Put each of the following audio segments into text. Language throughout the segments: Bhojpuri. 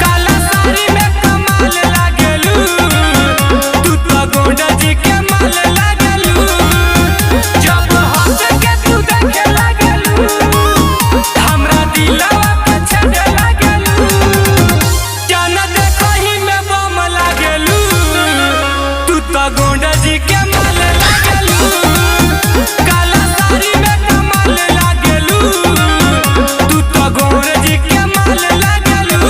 काला साड़ी में कमाल लागेलू, तू तो गोंडा जी के माल लागेलू। जब हंस के तू देखे लागेलू, हमरा दिलवा के छेड़े लागेलू। जान देखही में बम लागेलू, तू तो गोंडा जी के माल लागेलू। काला साड़ी में कमाल लागेलू, तू तो गोंडा जी के माल लागेलू।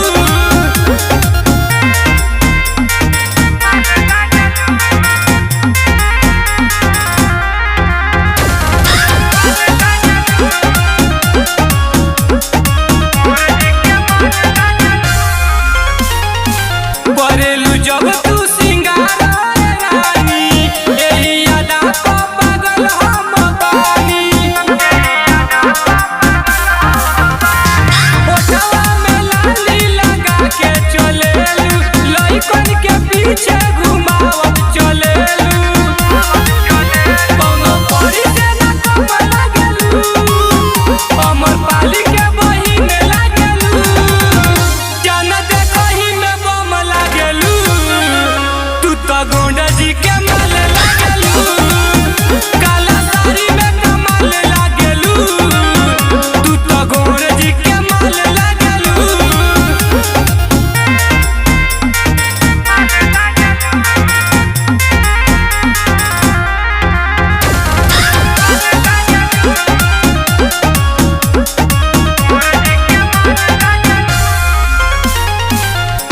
करेलू जब तू सिंगार रानी, एही यादा को पागल हम बानी। ओठवा में लाली लगा के चलेलू, लइकन के पीछे घुमावत चलेलू। कौनो परी से ना कम लागेलू, अमर पाली के बहिन लागेलू। जान देखही में बम लागेलू, तू तो गोंडा जी के माल लागेलू। काला साड़ी में कमाल लागेलू, तू तो गोंडा जी के माल लागेलू।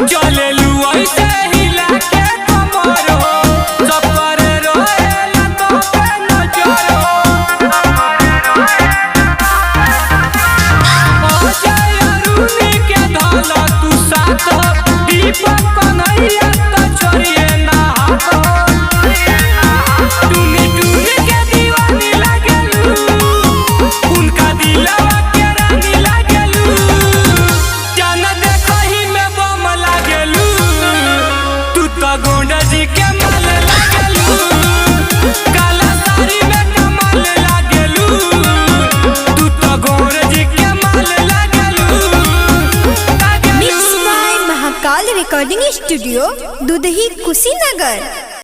चलेलू ऐसे हिला के कमर हो, सब करे रोएला तो पे नजर हो। अजय अरुणी के धाला तू साथ हो, दीपक कन्हैया तो छोड़िए ना हाथ हो। टुनी टुनी के दीवानी लागेलू, उनका दिलवा के रानी लागेलू। जान देखही में बम लागेलू, तू तो गोंडा जी के माल लागेलू। काला साड़ी में कमाल लागेलू, तू तो गोंडा जी के माल लागेलू। Mix by Mahakal recording studio, Dudhahi Kushinagar.